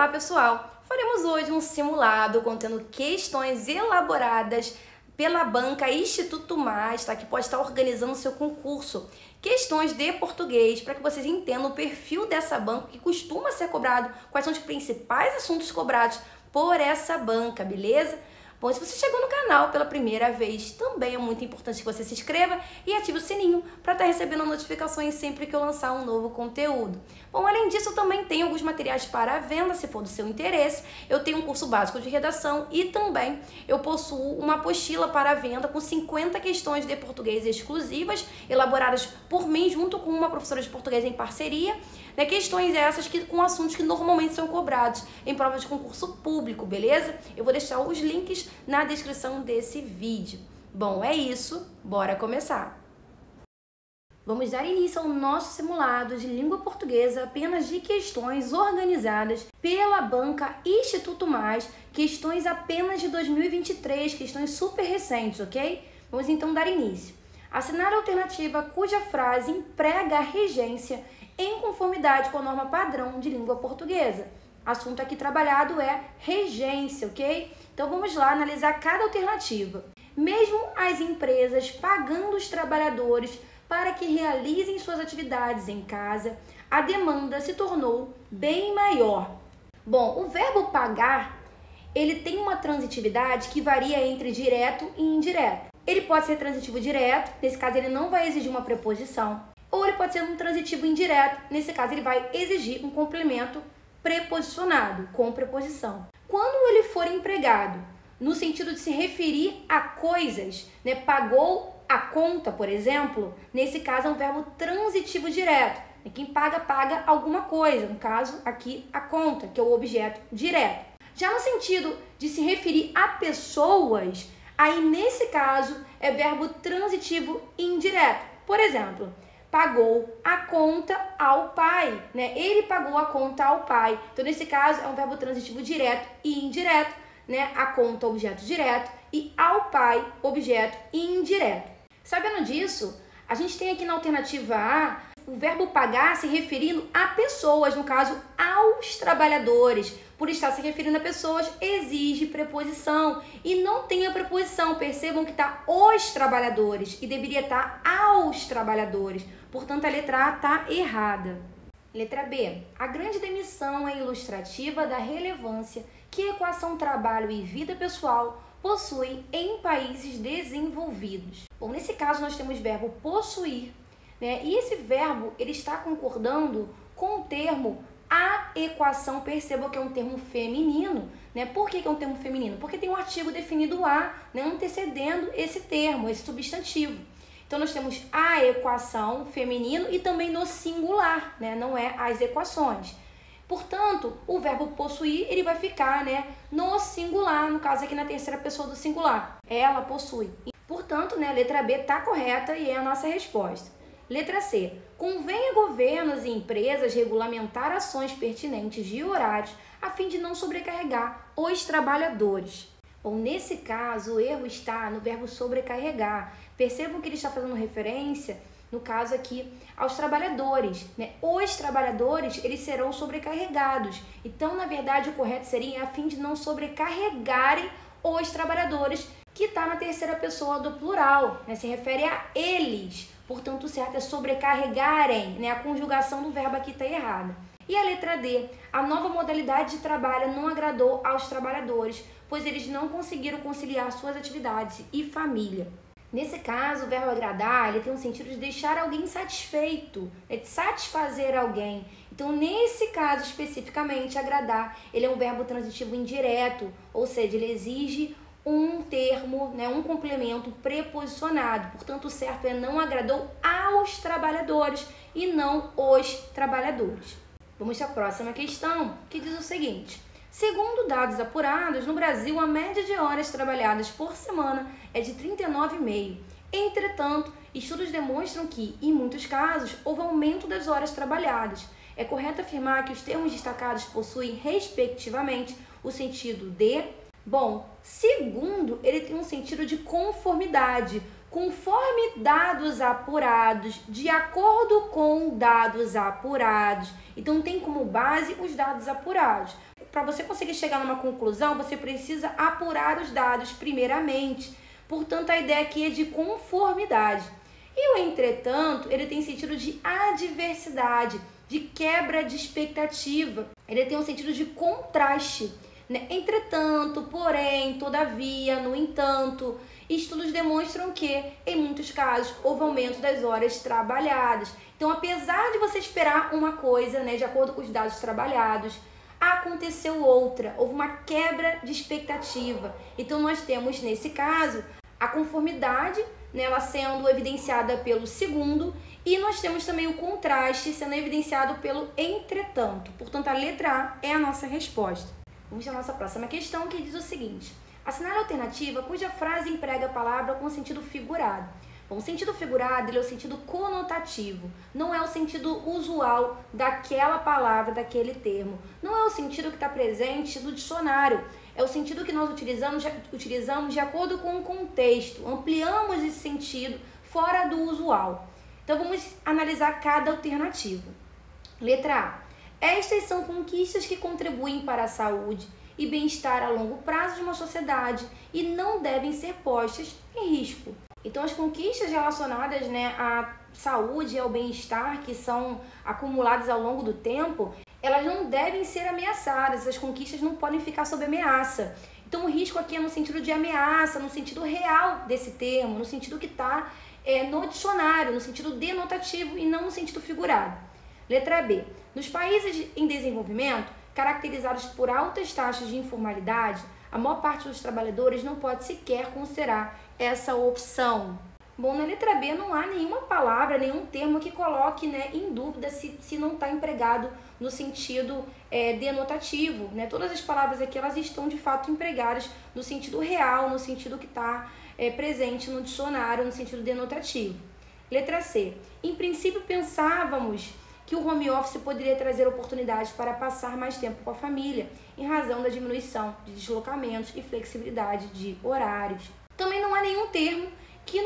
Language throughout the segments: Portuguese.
Olá, pessoal! Faremos hoje um simulado contendo questões elaboradas pela banca Instituto Mais, tá? Que pode estar organizando o seu concurso. Questões de português, para que vocês entendam o perfil dessa banca, que costuma ser cobrado, quais são os principais assuntos cobrados por essa banca, beleza? Bom, se você chegou no canal pela primeira vez, também é muito importante que você se inscreva e ative o sininho para estar recebendo notificações sempre que eu lançar um novo conteúdo. Bom, além disso, eu também tenho alguns materiais para venda, se for do seu interesse. Eu tenho um curso básico de redação e também eu possuo uma apostila para venda com 50 questões de português exclusivas, elaboradas por mim junto com uma professora de português em parceria. Questões essas com assuntos que normalmente são cobrados em provas de concurso público, beleza? Eu vou deixar os links na descrição desse vídeo. Bom, é isso, bora começar! Vamos dar início ao nosso simulado de língua portuguesa apenas de questões organizadas pela banca Instituto Mais, questões apenas de 2023, questões super recentes, ok? Vamos então dar início. Assinar a alternativa cuja frase emprega a regência em conformidade com a norma padrão de língua portuguesa. Assunto aqui trabalhado é regência, ok? Então vamos lá analisar cada alternativa. Mesmo as empresas pagando os trabalhadores para que realizem suas atividades em casa, a demanda se tornou bem maior. Bom, o verbo pagar, ele tem uma transitividade que varia entre direto e indireto. Ele pode ser transitivo direto, nesse caso ele não vai exigir uma preposição, ou ele pode ser um transitivo indireto, nesse caso ele vai exigir um complemento preposicionado, com preposição. Quando ele for empregado no sentido de se referir a coisas, pagou a conta, por exemplo, nesse caso é um verbo transitivo direto. Quem paga, paga alguma coisa, no caso aqui a conta, que é o objeto direto. Já no sentido de se referir a pessoas, aí nesse caso é verbo transitivo indireto. Por exemplo, pagou a conta ao pai, Ele pagou a conta ao pai. Então, nesse caso, é um verbo transitivo direto e indireto, A conta, objeto direto, e ao pai, objeto indireto. Sabendo disso, a gente tem aqui na alternativa A o verbo pagar se referindo a pessoas, no caso, aos trabalhadores. Por estar se referindo a pessoas, exige preposição. E não tem a preposição, percebam que está os trabalhadores e deveria estar aos trabalhadores. Portanto, a letra A está errada. Letra B. A grande demissão é ilustrativa da relevância que a equação trabalho e vida pessoal possui em países desenvolvidos. Bom, nesse caso nós temos o verbo possuir, e esse verbo ele está concordando com o termo a equação. Percebam que é um termo feminino, Por que é um termo feminino? Porque tem um artigo definido a, antecedendo esse termo, esse substantivo. Então nós temos a equação feminino e também no singular, Não é as equações. Portanto, o verbo possuir, ele vai ficar, no singular, no caso aqui na terceira pessoa do singular. Ela possui. Portanto, a letra B está correta e é a nossa resposta. Letra C. Convém a governos e empresas regulamentar ações pertinentes de horários a fim de não sobrecarregar os trabalhadores. Bom, nesse caso, o erro está no verbo sobrecarregar. Percebam que ele está fazendo referência, no caso aqui, aos trabalhadores, Os trabalhadores, eles serão sobrecarregados. Então, na verdade, o correto seria a fim de não sobrecarregarem os trabalhadores, que está na terceira pessoa do plural, Se refere a eles. Portanto, o certo é sobrecarregarem, A conjugação do verbo aqui está errada. E a letra D. A nova modalidade de trabalho não agradou aos trabalhadores, pois eles não conseguiram conciliar suas atividades e família. Nesse caso, o verbo agradar, ele tem um sentido de deixar alguém satisfeito, de satisfazer alguém. Então, nesse caso especificamente, agradar, ele é um verbo transitivo indireto, ou seja, ele exige um termo, um complemento preposicionado. Portanto, o certo é não agradou aos trabalhadores e não os trabalhadores. Vamos à próxima questão, que diz o seguinte: segundo dados apurados, no Brasil, a média de horas trabalhadas por semana é de 39,5. Entretanto, estudos demonstram que, em muitos casos, houve aumento das horas trabalhadas. É correto afirmar que os termos destacados possuem, respectivamente, o sentido de... Bom, segundo, ele tem um sentido de conformidade. Conforme dados apurados, de acordo com dados apurados. Então, tem como base os dados apurados. para você conseguir chegar numa conclusão, você precisa apurar os dados primeiramente. Portanto, a ideia aqui é de conformidade. E o entretanto, ele tem sentido de adversidade, de quebra de expectativa. Ele tem um sentido de contraste, né? Entretanto, porém, todavia, no entanto, estudos demonstram que, em muitos casos, houve aumento das horas trabalhadas. Então, apesar de você esperar uma coisa, né, de acordo com os dados trabalhados, aconteceu outra, houve uma quebra de expectativa. Então, nós temos, nesse caso, a conformidade, né, ela sendo evidenciada pelo segundo, e nós temos também o contraste sendo evidenciado pelo entretanto. Portanto, a letra A é a nossa resposta. Vamos à nossa próxima questão, que diz o seguinte: assinale a alternativa cuja frase emprega a palavra com sentido figurado. Bom, o sentido figurado, ele é o sentido conotativo, não é o sentido usual daquela palavra, daquele termo. Não é o sentido que está presente no dicionário, é o sentido que nós utilizamos de acordo com o contexto, ampliamos esse sentido fora do usual. Então, vamos analisar cada alternativa. Letra A. Estas são conquistas que contribuem para a saúde e bem-estar a longo prazo de uma sociedade e não devem ser postas em risco. Então, as conquistas relacionadas, né, à saúde e ao bem-estar que são acumuladas ao longo do tempo, elas não devem ser ameaçadas, as conquistas não podem ficar sob ameaça. Então, o risco aqui é no sentido de ameaça, no sentido real desse termo, no sentido que está no dicionário, no sentido denotativo e não no sentido figurado. Letra B. Nos países em desenvolvimento, caracterizados por altas taxas de informalidade, a maior parte dos trabalhadores não pode sequer considerar essa opção. Bom, na letra B não há nenhuma palavra, nenhum termo que coloque, né, em dúvida se não está empregado no sentido denotativo, né? Todas as palavras aqui, elas estão de fato empregadas no sentido real, no sentido que está presente no dicionário, no sentido denotativo. Letra C. Em princípio, pensávamos que o home office poderia trazer oportunidades para passar mais tempo com a família, em razão da diminuição de deslocamentos e flexibilidade de horários. Também não há nenhum termo que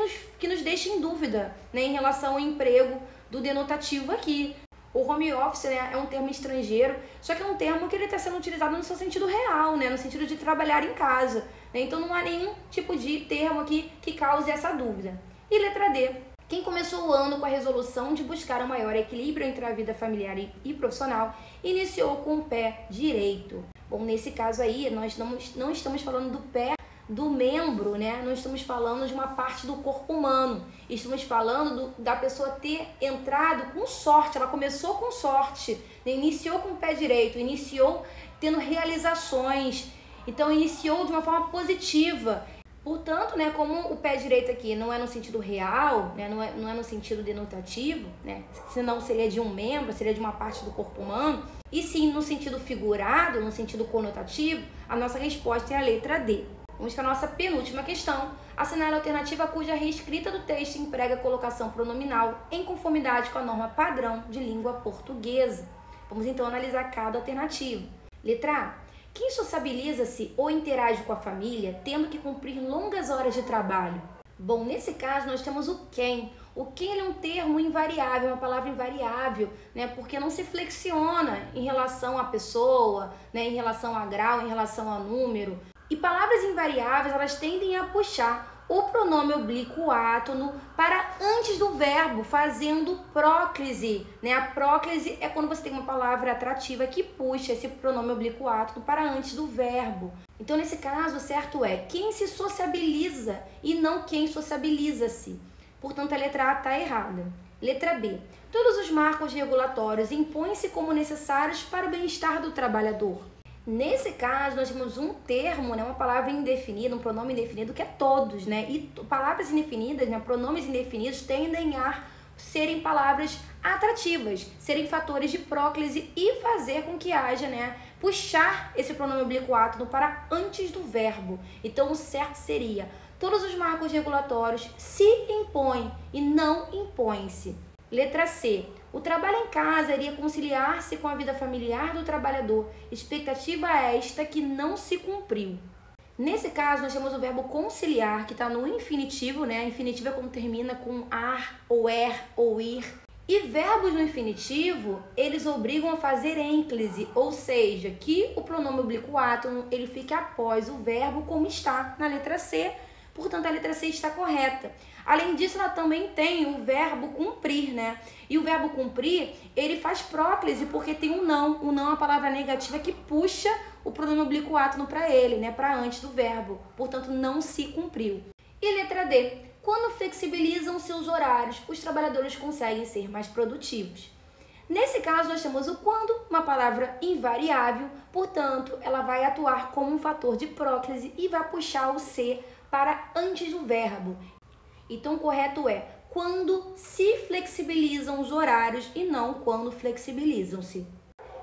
nos deixe em dúvida, né, em relação ao emprego do denotativo aqui. O home office, né, é um termo estrangeiro, só que é um termo que ele está sendo utilizado no seu sentido real, né, no sentido de trabalhar em casa, né? Então não há nenhum tipo de termo aqui que cause essa dúvida. E letra D. Quem começou o ano com a resolução de buscar um maior equilíbrio entre a vida familiar e profissional, iniciou com o pé direito. Bom, nesse caso aí, nós não estamos falando do pé do membro, né? Não estamos falando de uma parte do corpo humano. Estamos falando da pessoa ter entrado com sorte. Ela começou com sorte, né? Iniciou com o pé direito, iniciou tendo realizações. Então, iniciou de uma forma positiva. Portanto, né, como o pé direito aqui não é no sentido real, né, não é no sentido denotativo, né, senão seria de um membro, seria de uma parte do corpo humano, e sim no sentido figurado, no sentido conotativo, a nossa resposta é a letra D. Vamos para a nossa penúltima questão. Assinale a alternativa cuja reescrita do texto emprega a colocação pronominal em conformidade com a norma padrão de língua portuguesa. Vamos então analisar cada alternativa. Letra A. Quem sociabiliza-se ou interage com a família tendo que cumprir longas horas de trabalho? Bom, nesse caso nós temos o quem. O quem é um termo invariável, uma palavra invariável, né? Porque não se flexiona em relação à pessoa, né? Em relação a grau, em relação a número. E palavras invariáveis, elas tendem a puxar o pronome oblíquo átono para antes do verbo, fazendo próclise, né? A próclise é quando você tem uma palavra atrativa que puxa esse pronome oblíquo átono para antes do verbo. Então, nesse caso, o certo é quem se sociabiliza e não quem sociabiliza-se. Portanto, a letra A está errada. Letra B. Todos os marcos regulatórios impõem-se como necessários para o bem-estar do trabalhador. Nesse caso, nós temos um termo, né, uma palavra indefinida, um pronome indefinido, que é todos, né? E palavras indefinidas, né, pronomes indefinidos, tendem a serem palavras atrativas, serem fatores de próclise e fazer com que haja, né, puxar esse pronome oblíquo átono para antes do verbo. Então, o certo seria: todos os marcos regulatórios se impõem e não impõem-se. Letra C. O trabalho em casa iria conciliar-se com a vida familiar do trabalhador. Expectativa esta que não se cumpriu. Nesse caso, nós temos o verbo conciliar, que está no infinitivo, né? Infinitivo é quando termina com ar, ou er, ou ir. E verbos no infinitivo, eles obrigam a fazer ênclise, ou seja, que o pronome oblíquo átono ele fique após o verbo como está na letra C, portanto a letra C está correta. Além disso, ela também tem o verbo cumprir, né? E o verbo cumprir, ele faz próclise porque tem um não. O não é uma palavra negativa que puxa o pronome oblíquo átono para ele, né? Para antes do verbo. Portanto, não se cumpriu. E letra D. Quando flexibilizam seus horários, os trabalhadores conseguem ser mais produtivos. Nesse caso, nós temos o quando, uma palavra invariável, portanto, ela vai atuar como um fator de próclise e vai puxar o ser para antes do verbo. Então, o correto é quando se flexibilizam os horários e não quando flexibilizam-se.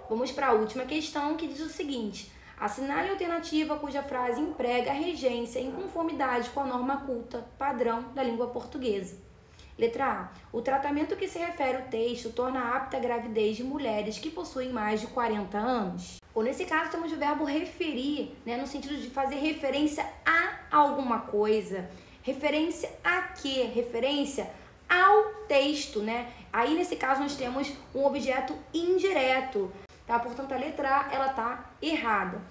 Vamos para a última questão, que diz o seguinte: assinale a alternativa cuja frase emprega a regência em conformidade com a norma culta padrão da língua portuguesa. Letra A. O tratamento que se refere ao texto torna apta a gravidez de mulheres que possuem mais de 40 anos. Ou nesse caso temos o verbo referir, né, no sentido de fazer referência a alguma coisa. Referência a quê? Referência ao texto, né? Aí nesse caso nós temos um objeto indireto, tá? Portanto a letra A ela tá errada.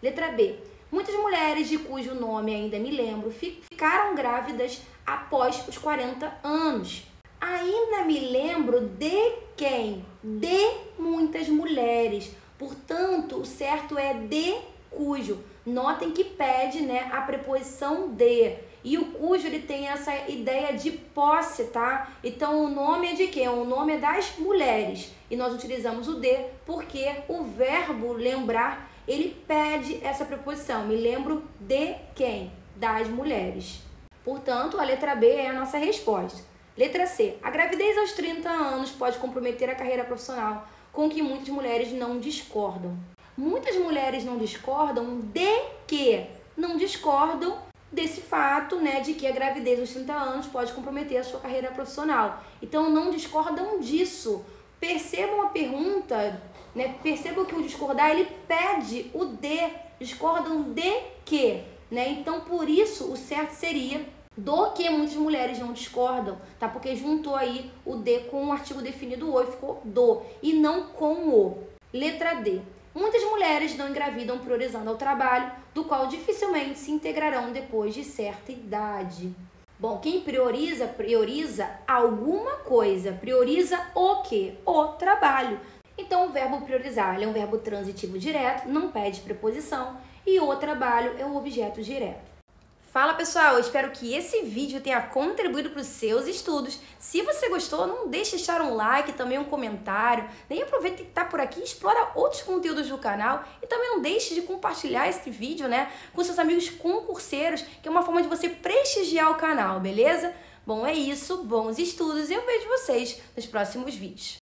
Letra B. Muitas mulheres de cujo nome ainda me lembro ficaram grávidas após os 40 anos. Ainda me lembro de quem? De muitas mulheres. Portanto, o certo é de cujo. Notem que pede, né, a preposição de. E o cujo ele tem essa ideia de posse, tá? Então o nome é de quem? O nome é das mulheres. E nós utilizamos o de porque o verbo lembrar, ele pede essa preposição. Me lembro de quem? Das mulheres. Portanto, a letra B é a nossa resposta. Letra C. A gravidez aos 30 anos pode comprometer a carreira profissional, com que muitas mulheres não discordam. Muitas mulheres não discordam de quê? Não discordam desse fato, né, de que a gravidez aos 30 anos pode comprometer a sua carreira profissional. Então, não discordam disso. Percebam a pergunta, né? Percebam que o discordar, ele pede o de. Discordam de quê? Né? Então, por isso, o certo seria do que muitas mulheres não discordam, tá? Porque juntou aí o de com o artigo definido o e ficou do, e não com o. Letra D. Muitas mulheres não engravidam priorizando ao trabalho, do qual dificilmente se integrarão depois de certa idade. Bom, quem prioriza alguma coisa. Prioriza o quê? O trabalho. Então, o verbo priorizar ele é um verbo transitivo direto, não pede preposição, e o trabalho é o objeto direto. Fala pessoal, eu espero que esse vídeo tenha contribuído para os seus estudos. Se você gostou, não deixe de deixar um like, também um comentário. Nem aproveita que está por aqui e explora outros conteúdos do canal. E também não deixe de compartilhar esse vídeo, né, com seus amigos concurseiros, que é uma forma de você prestigiar o canal, beleza? Bom, é isso, bons estudos e eu vejo vocês nos próximos vídeos.